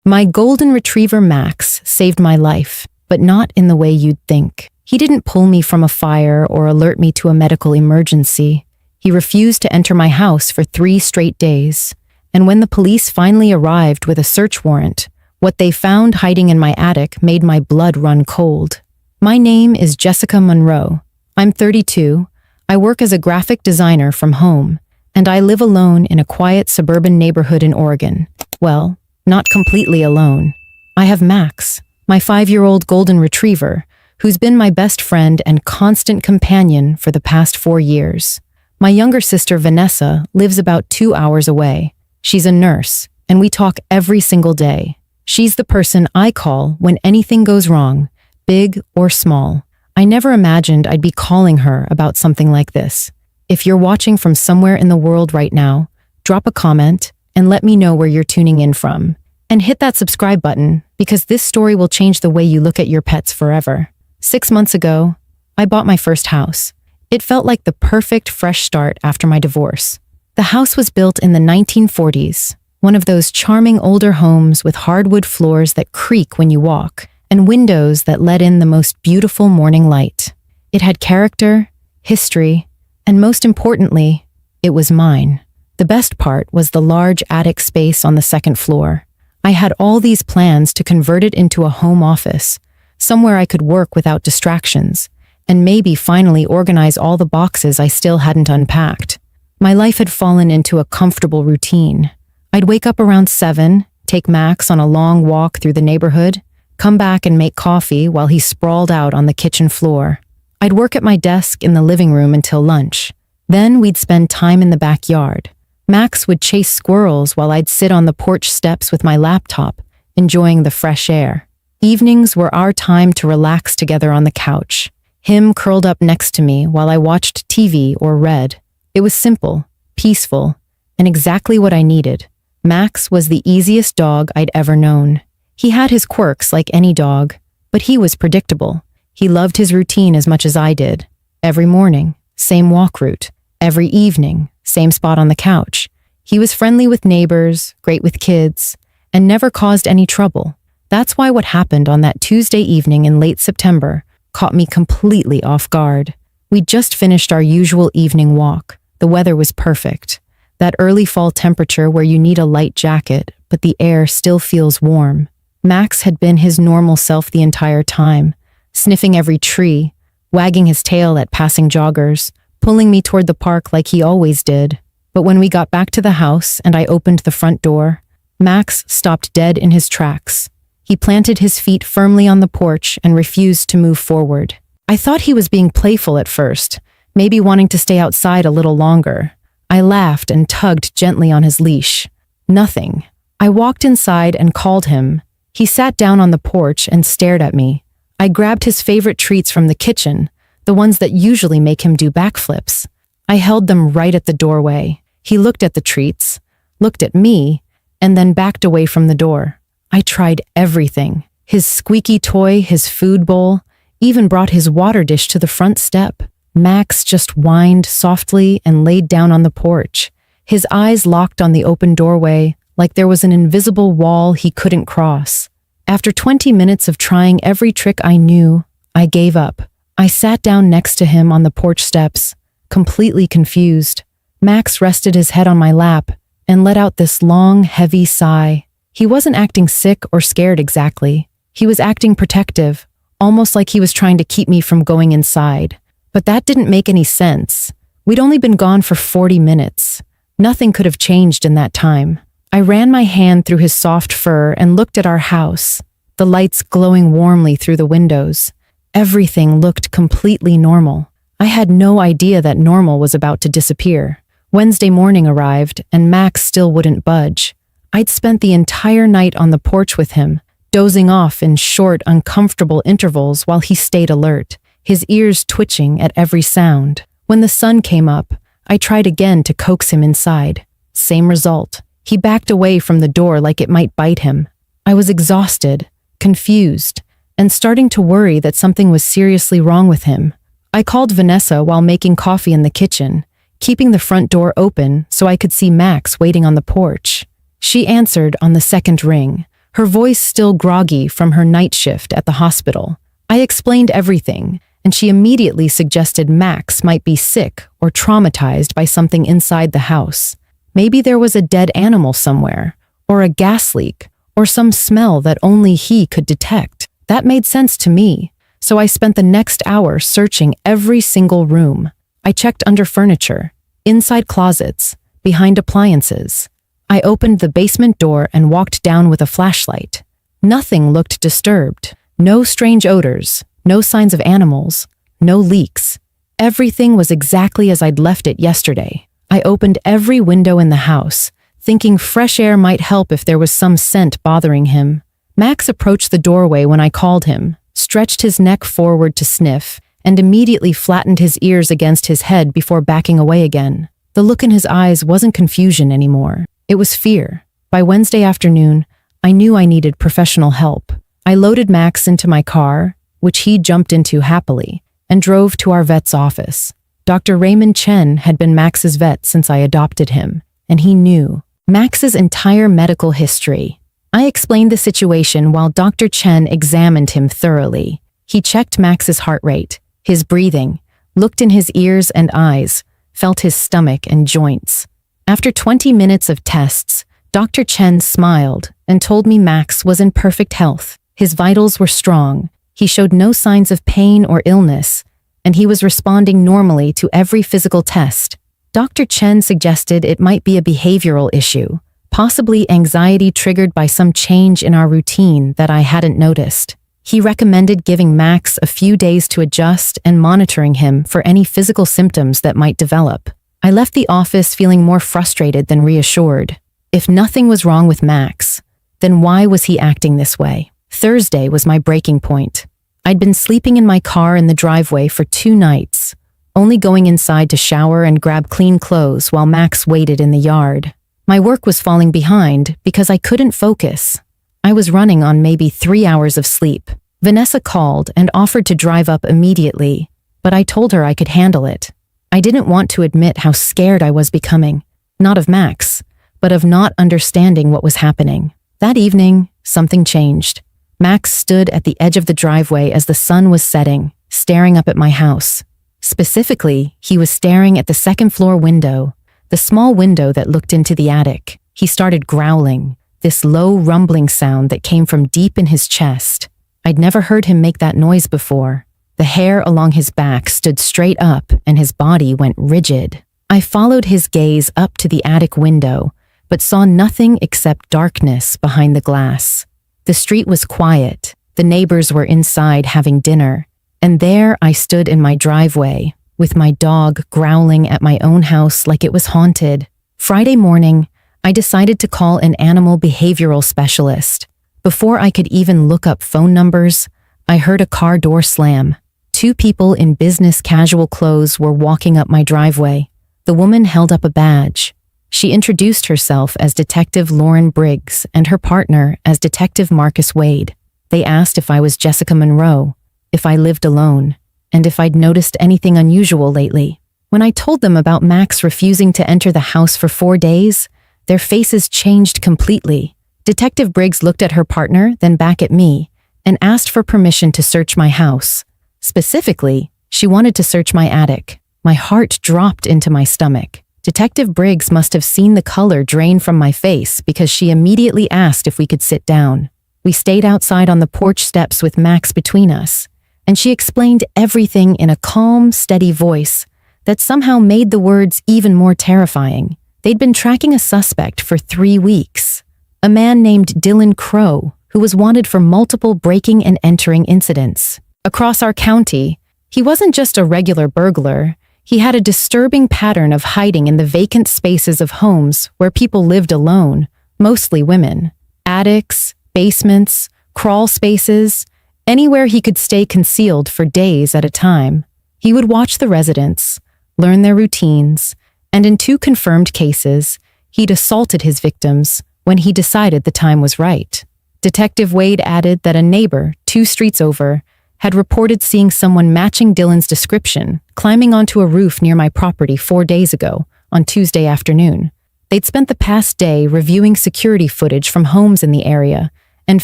My golden retriever Max saved my life, but not in the way you'd think. He didn't pull me from a fire or alert me to a medical emergency. He refused to enter my house for 3 straight days. And when the police finally arrived with a search warrant, what they found hiding in my attic made my blood run cold. My name is Jessica Monroe. I'm 32. I work as a graphic designer from home, and I live alone in a quiet suburban neighborhood in Oregon. Well, not completely alone. I have Max, my 5-year-old golden retriever, who's been my best friend and constant companion for the past 4 years. My younger sister, Vanessa, lives about 2 hours away. She's a nurse, and we talk every single day. She's the person I call when anything goes wrong, big or small. I never imagined I'd be calling her about something like this. If you're watching from somewhere in the world right now, drop a comment and let me know where you're tuning in from. And hit that subscribe button, because this story will change the way you look at your pets forever. 6 months ago, I bought my first house. It felt like the perfect fresh start after my divorce. The house was built in the 1940s, one of those charming older homes with hardwood floors that creak when you walk, and windows that let in the most beautiful morning light. It had character, history, and most importantly, it was mine. The best part was the large attic space on the second floor. I had all these plans to convert it into a home office, somewhere I could work without distractions, and maybe finally organize all the boxes I still hadn't unpacked. My life had fallen into a comfortable routine. I'd wake up around 7, take Max on a long walk through the neighborhood, come back and make coffee while he sprawled out on the kitchen floor. I'd work at my desk in the living room until lunch. Then we'd spend time in the backyard. Max would chase squirrels while I'd sit on the porch steps with my laptop, enjoying the fresh air. Evenings were our time to relax together on the couch, him curled up next to me while I watched TV or read. It was simple, peaceful, and exactly what I needed. Max was the easiest dog I'd ever known. He had his quirks like any dog, but he was predictable. He loved his routine as much as I did. Every morning, same walk route. Every evening, same spot on the couch. He was friendly with neighbors, great with kids, and never caused any trouble. That's why what happened on that Tuesday evening in late September caught me completely off guard. We'd just finished our usual evening walk. The weather was perfect. That early fall temperature where you need a light jacket, but the air still feels warm. Max had been his normal self the entire time, sniffing every tree, wagging his tail at passing joggers, pulling me toward the park like he always did. But when we got back to the house and I opened the front door, Max stopped dead in his tracks. He planted his feet firmly on the porch and refused to move forward. I thought he was being playful at first, maybe wanting to stay outside a little longer. I laughed and tugged gently on his leash. Nothing. I walked inside and called him. He sat down on the porch and stared at me. I grabbed his favorite treats from the kitchen, the ones that usually make him do backflips. I held them right at the doorway. He looked at the treats, looked at me, and then backed away from the door. I tried everything. His squeaky toy, his food bowl, even brought his water dish to the front step. Max just whined softly and laid down on the porch, his eyes locked on the open doorway like there was an invisible wall he couldn't cross. After 20 minutes of trying every trick I knew, I gave up. I sat down next to him on the porch steps, completely confused. Max rested his head on my lap and let out this long, heavy sigh. He wasn't acting sick or scared exactly. He was acting protective, almost like he was trying to keep me from going inside. But that didn't make any sense. We'd only been gone for 40 minutes. Nothing could have changed in that time. I ran my hand through his soft fur and looked at our house, the lights glowing warmly through the windows. Everything looked completely normal. I had no idea that normal was about to disappear. Wednesday morning arrived, and Max still wouldn't budge. I'd spent the entire night on the porch with him, dozing off in short, uncomfortable intervals while he stayed alert, his ears twitching at every sound. When the sun came up, I tried again to coax him inside. Same result. He backed away from the door like it might bite him. I was exhausted, confused, and starting to worry that something was seriously wrong with him. I called Vanessa while making coffee in the kitchen, keeping the front door open so I could see Max waiting on the porch. She answered on the second ring, her voice still groggy from her night shift at the hospital. I explained everything, and she immediately suggested Max might be sick or traumatized by something inside the house. Maybe there was a dead animal somewhere, or a gas leak, or some smell that only he could detect. That made sense to me, so I spent the next hour searching every single room. I checked under furniture, inside closets, behind appliances. I opened the basement door and walked down with a flashlight. Nothing looked disturbed. No strange odors, no signs of animals, no leaks. Everything was exactly as I'd left it yesterday. I opened every window in the house, thinking fresh air might help if there was some scent bothering him. Max approached the doorway when I called him, stretched his neck forward to sniff, and immediately flattened his ears against his head before backing away again. The look in his eyes wasn't confusion anymore. It was fear. By Wednesday afternoon, I knew I needed professional help. I loaded Max into my car, which he jumped into happily, and drove to our vet's office. Dr. Raymond Chen had been Max's vet since I adopted him, and he knew Max's entire medical history. I explained the situation while Dr. Chen examined him thoroughly. He checked Max's heart rate, his breathing, looked in his ears and eyes, felt his stomach and joints. After 20 minutes of tests, Dr. Chen smiled and told me Max was in perfect health. His vitals were strong, he showed no signs of pain or illness, and he was responding normally to every physical test. Dr. Chen suggested it might be a behavioral issue, possibly anxiety triggered by some change in our routine that I hadn't noticed. He recommended giving Max a few days to adjust and monitoring him for any physical symptoms that might develop. I left the office feeling more frustrated than reassured. If nothing was wrong with Max, then why was he acting this way? Thursday was my breaking point. I'd been sleeping in my car in the driveway for 2 nights, only going inside to shower and grab clean clothes while Max waited in the yard. My work was falling behind because I couldn't focus. I was running on maybe 3 hours of sleep. Vanessa called and offered to drive up immediately, but I told her I could handle it. I didn't want to admit how scared I was becoming, not of Max, but of not understanding what was happening. That evening, something changed. Max stood at the edge of the driveway as the sun was setting, staring up at my house. Specifically, he was staring at the second-floor window, the small window that looked into the attic. He started growling, this low rumbling sound that came from deep in his chest. I'd never heard him make that noise before. The hair along his back stood straight up and his body went rigid. I followed his gaze up to the attic window, but saw nothing except darkness behind the glass. The street was quiet. The neighbors were inside having dinner. And there I stood in my driveway, with my dog growling at my own house like it was haunted. Friday morning, I decided to call an animal behavioral specialist. Before I could even look up phone numbers, I heard a car door slam. 2 people in business casual clothes were walking up my driveway. The woman held up a badge. She introduced herself as Detective Lauren Briggs and her partner as Detective Marcus Wade. They asked if I was Jessica Monroe, if I lived alone, and if I'd noticed anything unusual lately. When I told them about Max refusing to enter the house for 4 days, their faces changed completely. Detective Briggs looked at her partner, then back at me, and asked for permission to search my house. Specifically, she wanted to search my attic. My heart dropped into my stomach. Detective Briggs must have seen the color drain from my face because she immediately asked if we could sit down. We stayed outside on the porch steps with Max between us, and she explained everything in a calm, steady voice that somehow made the words even more terrifying. They'd been tracking a suspect for 3 weeks, a man named Dylan Crow, who was wanted for multiple breaking and entering incidents. Across our county, he wasn't just a regular burglar. He had a disturbing pattern of hiding in the vacant spaces of homes where people lived alone, mostly women. Attics, basements, crawl spaces, anywhere he could stay concealed for days at a time. He would watch the residents, learn their routines, and in 2 confirmed cases, he'd assaulted his victims when he decided the time was right. Detective Wade added that a neighbor, 2 streets over, had reported seeing someone matching Dylan's description climbing onto a roof near my property 4 days ago, on Tuesday afternoon. They'd spent the past day reviewing security footage from homes in the area and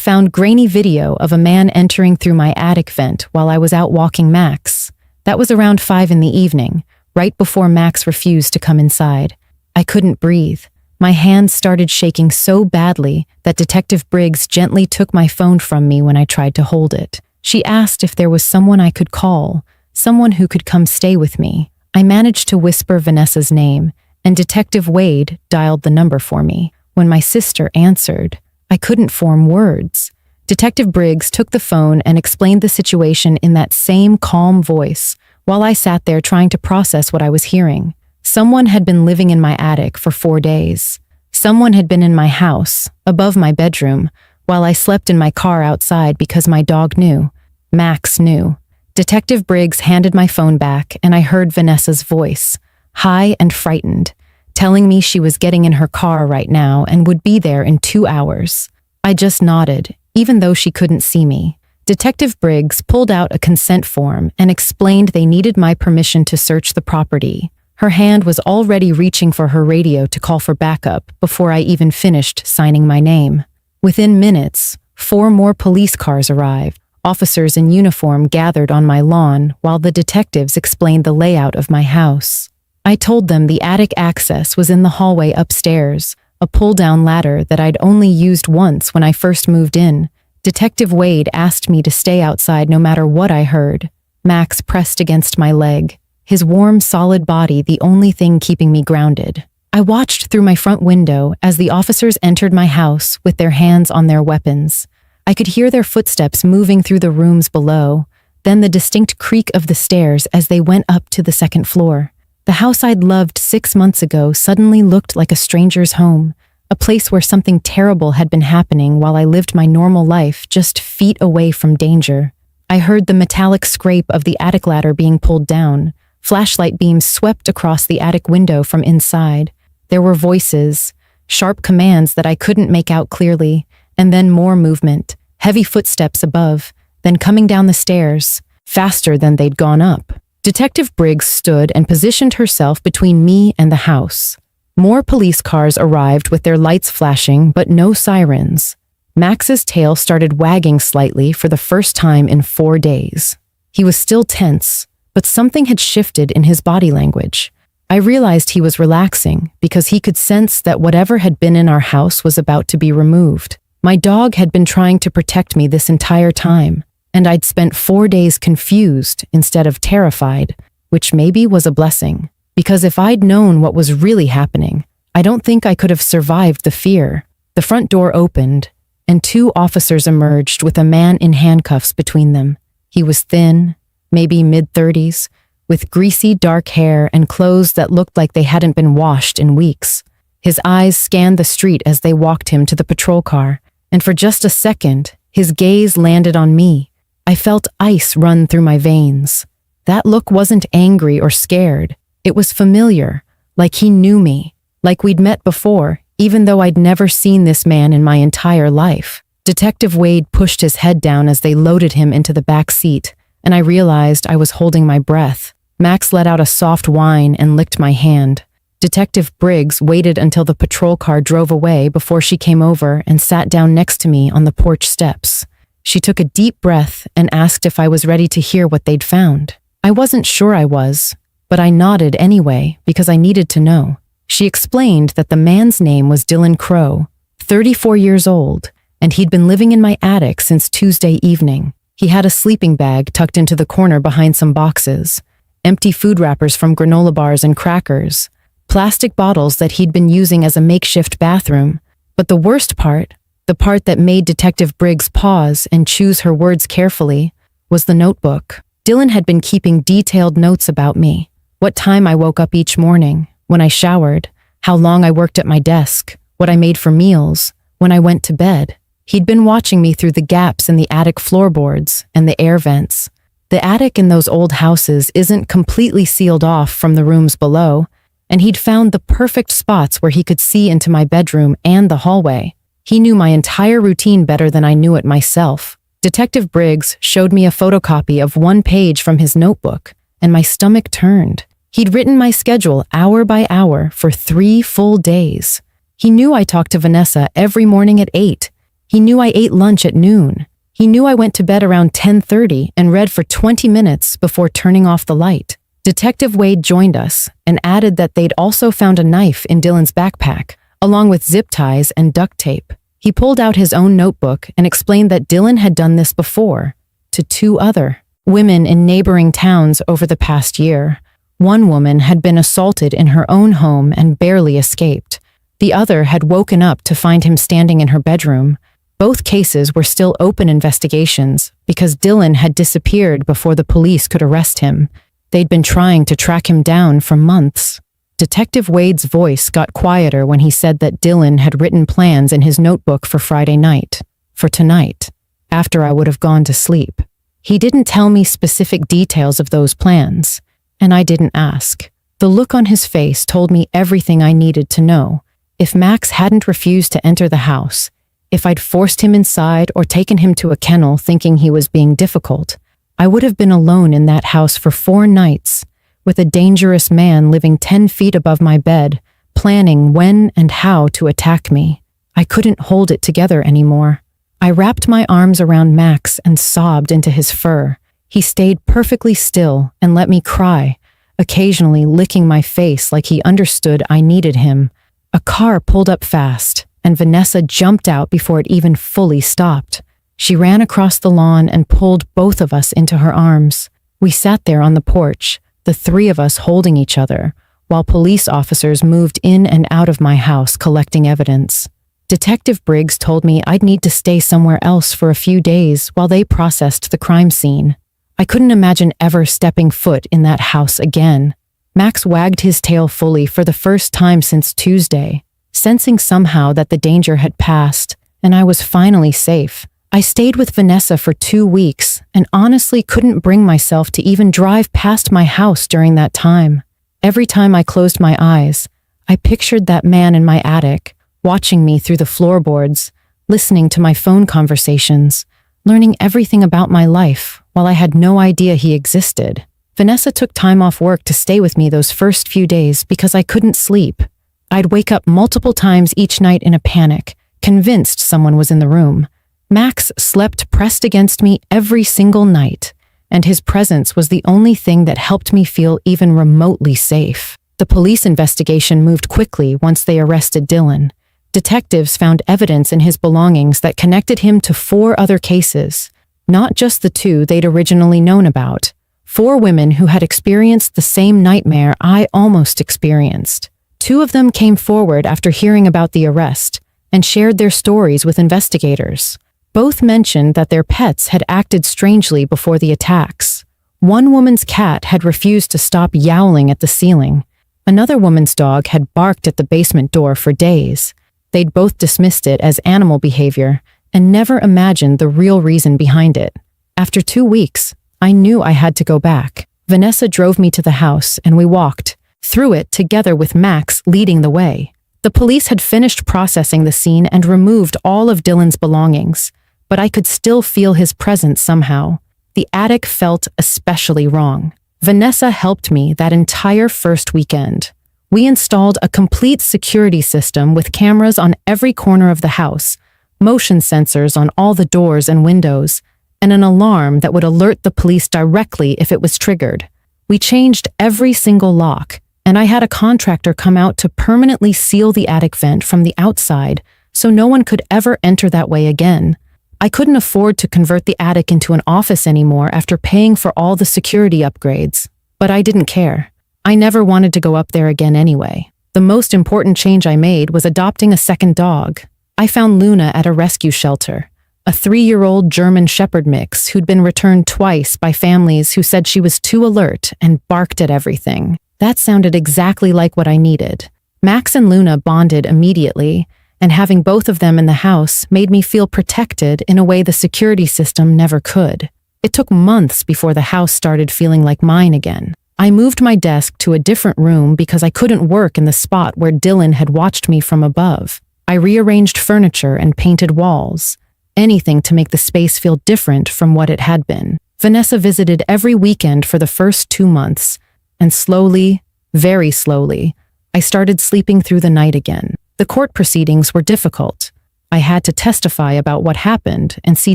found grainy video of a man entering through my attic vent while I was out walking Max. That was around 5 in the evening, right before Max refused to come inside. I couldn't breathe. My hands started shaking so badly that Detective Briggs gently took my phone from me when I tried to hold it. She asked if there was someone I could call, someone who could come stay with me. I managed to whisper Vanessa's name, and Detective Wade dialed the number for me. When my sister answered, I couldn't form words. Detective Briggs took the phone and explained the situation in that same calm voice, while I sat there trying to process what I was hearing. Someone had been living in my attic for 4 days. Someone had been in my house, above my bedroom, while I slept in my car outside because my dog knew. Max knew. Detective Briggs handed my phone back, and I heard Vanessa's voice, high and frightened, telling me she was getting in her car right now and would be there in 2 hours. I just nodded, even though she couldn't see me. Detective Briggs pulled out a consent form and explained they needed my permission to search the property. Her hand was already reaching for her radio to call for backup before I even finished signing my name. Within minutes, 4 more police cars arrived. Officers in uniform gathered on my lawn while the detectives explained the layout of my house. I told them the attic access was in the hallway upstairs, a pull-down ladder that I'd only used once when I first moved in. Detective Wade asked me to stay outside no matter what I heard. Max pressed against my leg, his warm, solid body the only thing keeping me grounded. I watched through my front window as the officers entered my house with their hands on their weapons. I could hear their footsteps moving through the rooms below, then the distinct creak of the stairs as they went up to the second floor. The house I'd loved 6 months ago suddenly looked like a stranger's home, a place where something terrible had been happening while I lived my normal life just feet away from danger. I heard the metallic scrape of the attic ladder being pulled down. Flashlight beams swept across the attic window from inside. There were voices, sharp commands that I couldn't make out clearly, and then more movement, heavy footsteps above, then coming down the stairs, faster than they'd gone up. Detective Briggs stood and positioned herself between me and the house. More police cars arrived with their lights flashing, but no sirens. Max's tail started wagging slightly for the first time in 4 days. He was still tense, but something had shifted in his body language. I realized he was relaxing because he could sense that whatever had been in our house was about to be removed. My dog had been trying to protect me this entire time, and I'd spent 4 days confused instead of terrified, which maybe was a blessing. Because if I'd known what was really happening, I don't think I could have survived the fear. The front door opened, and 2 officers emerged with a man in handcuffs between them. He was thin, maybe mid-30s, with greasy dark hair and clothes that looked like they hadn't been washed in weeks. His eyes scanned the street as they walked him to the patrol car, and for just a second, his gaze landed on me. I felt ice run through my veins. That look wasn't angry or scared. It was familiar, like he knew me, like we'd met before, even though I'd never seen this man in my entire life. Detective Wade pushed his head down as they loaded him into the back seat, and I realized I was holding my breath. Max let out a soft whine and licked my hand. Detective Briggs waited until the patrol car drove away before she came over and sat down next to me on the porch steps. She took a deep breath and asked if I was ready to hear what they'd found. I wasn't sure I was, but I nodded anyway because I needed to know. She explained that the man's name was Dylan Crow, 34 years old, and he'd been living in my attic since Tuesday evening. He had a sleeping bag tucked into the corner behind some boxes, empty food wrappers from granola bars and crackers, plastic bottles that he'd been using as a makeshift bathroom. But the worst part, the part that made Detective Briggs pause and choose her words carefully, was the notebook. Dylan had been keeping detailed notes about me, what time I woke up each morning, when I showered, how long I worked at my desk, what I made for meals, when I went to bed. He'd been watching me through the gaps in the attic floorboards and the air vents. The attic in those old houses isn't completely sealed off from the rooms below, and he'd found the perfect spots where he could see into my bedroom and the hallway. He knew my entire routine better than I knew it myself. Detective Briggs showed me a photocopy of 1 page from his notebook, and my stomach turned. He'd written my schedule hour by hour for 3 full days. He knew I talked to Vanessa every morning at 8. He knew I ate lunch at noon. He knew I went to bed around 10:30 and read for 20 minutes before turning off the light. Detective Wade joined us and added that they'd also found a knife in Dylan's backpack, along with zip ties and duct tape. He pulled out his own notebook and explained that Dylan had done this before, to 2 other women in neighboring towns over the past year. One woman had been assaulted in her own home and barely escaped. The other had woken up to find him standing in her bedroom. Both cases were still open investigations because Dylan had disappeared before the police could arrest him. They'd been trying to track him down for months. Detective Wade's voice got quieter when he said that Dylan had written plans in his notebook for Friday night, for tonight, after I would have gone to sleep. He didn't tell me specific details of those plans, and I didn't ask. The look on his face told me everything I needed to know. If Max hadn't refused to enter the house, if I'd forced him inside or taken him to a kennel thinking he was being difficult, I would have been alone in that house for 4 nights, with a dangerous man living 10 feet above my bed, planning when and how to attack me. I couldn't hold it together anymore. I wrapped my arms around Max and sobbed into his fur. He stayed perfectly still and let me cry, occasionally licking my face like he understood I needed him. A car pulled up fast, and Vanessa jumped out before it even fully stopped. She ran across the lawn and pulled both of us into her arms. We sat there on the porch, the 3 of us holding each other, while police officers moved in and out of my house collecting evidence. Detective Briggs told me I'd need to stay somewhere else for a few days while they processed the crime scene. I couldn't imagine ever stepping foot in that house again. Max wagged his tail fully for the first time since Tuesday, sensing somehow that the danger had passed and I was finally safe. I stayed with Vanessa for 2 weeks and honestly couldn't bring myself to even drive past my house during that time. Every time I closed my eyes, I pictured that man in my attic, watching me through the floorboards, listening to my phone conversations, learning everything about my life while I had no idea he existed. Vanessa took time off work to stay with me those first few days because I couldn't sleep. I'd wake up multiple times each night in a panic, convinced someone was in the room. Max slept pressed against me every single night, and his presence was the only thing that helped me feel even remotely safe. The police investigation moved quickly once they arrested Dylan. Detectives found evidence in his belongings that connected him to 4 other cases, not just the 2 they'd originally known about. 4 women who had experienced the same nightmare I almost experienced. 2 of them came forward after hearing about the arrest and shared their stories with investigators. Both mentioned that their pets had acted strangely before the attacks. One woman's cat had refused to stop yowling at the ceiling. Another woman's dog had barked at the basement door for days. They'd both dismissed it as animal behavior and never imagined the real reason behind it. After 2 weeks, I knew I had to go back. Vanessa drove me to the house and we walked through it together with Max leading the way. The police had finished processing the scene and removed all of Dylan's belongings, but I could still feel his presence somehow. The attic felt especially wrong. Vanessa helped me that entire first weekend. We installed a complete security system with cameras on every corner of the house, motion sensors on all the doors and windows, and an alarm that would alert the police directly if it was triggered. We changed every single lock, and I had a contractor come out to permanently seal the attic vent from the outside so no one could ever enter that way again. I couldn't afford to convert the attic into an office anymore after paying for all the security upgrades, but I didn't care. I never wanted to go up there again anyway. The most important change I made was adopting a second dog. I found Luna at a rescue shelter, a 3-year-old German Shepherd mix who'd been returned twice by families who said she was too alert and barked at everything. That sounded exactly like what I needed. Max and Luna bonded immediately, and having both of them in the house made me feel protected in a way the security system never could. It took months before the house started feeling like mine again. I moved my desk to a different room because I couldn't work in the spot where Dylan had watched me from above. I rearranged furniture and painted walls, anything to make the space feel different from what it had been. Vanessa visited every weekend for the first 2 months, and slowly, very slowly, I started sleeping through the night again. The court proceedings were difficult. I had to testify about what happened and see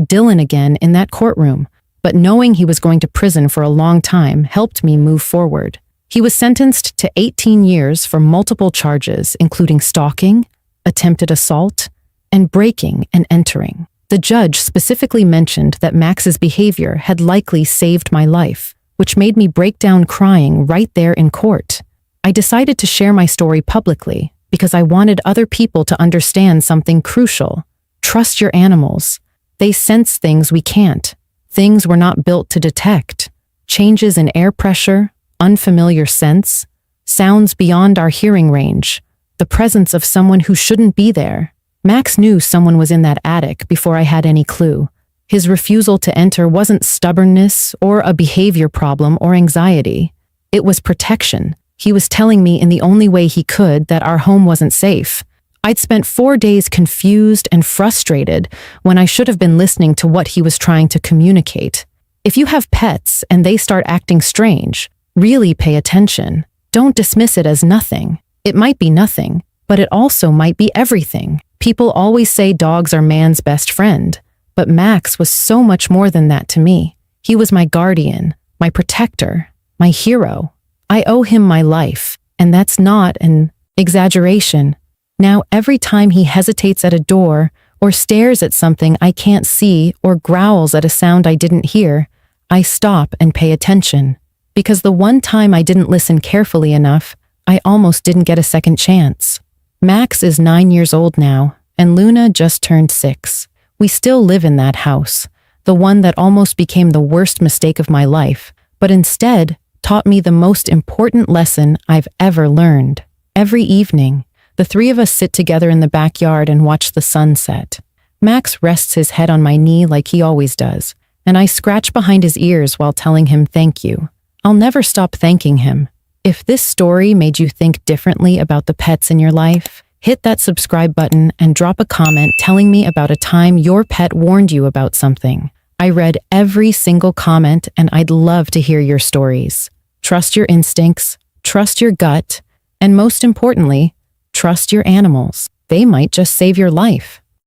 Dylan again in that courtroom. But knowing he was going to prison for a long time helped me move forward. He was sentenced to 18 years for multiple charges, including stalking, attempted assault, and breaking and entering. The judge specifically mentioned that Max's behavior had likely saved my life, which made me break down crying right there in court. I decided to share my story publicly because I wanted other people to understand something crucial. Trust your animals. They sense things we can't. Things we're not built to detect. Changes in air pressure, unfamiliar scents, sounds beyond our hearing range, the presence of someone who shouldn't be there. Max knew someone was in that attic before I had any clue. His refusal to enter wasn't stubbornness or a behavior problem or anxiety. It was protection. He was telling me in the only way he could that our home wasn't safe. I'd spent 4 days confused and frustrated when I should have been listening to what he was trying to communicate. If you have pets and they start acting strange, really pay attention. Don't dismiss it as nothing. It might be nothing, but it also might be everything. People always say dogs are man's best friend, but Max was so much more than that to me. He was my guardian, my protector, my hero. I owe him my life, and that's not an exaggeration. Now, every time he hesitates at a door, or stares at something I can't see, or growls at a sound I didn't hear, I stop and pay attention. Because the one time I didn't listen carefully enough, I almost didn't get a second chance. Max is 9 years old now, and Luna just turned 6. We still live in that house, the one that almost became the worst mistake of my life, but instead taught me the most important lesson I've ever learned. Every evening, the three of us sit together in the backyard and watch the sun set. Max rests his head on my knee like he always does, and I scratch behind his ears while telling him thank you. I'll never stop thanking him. If this story made you think differently about the pets in your life, hit that subscribe button and drop a comment telling me about a time your pet warned you about something. I read every single comment and I'd love to hear your stories. Trust your instincts, trust your gut, and most importantly, trust your animals. They might just save your life.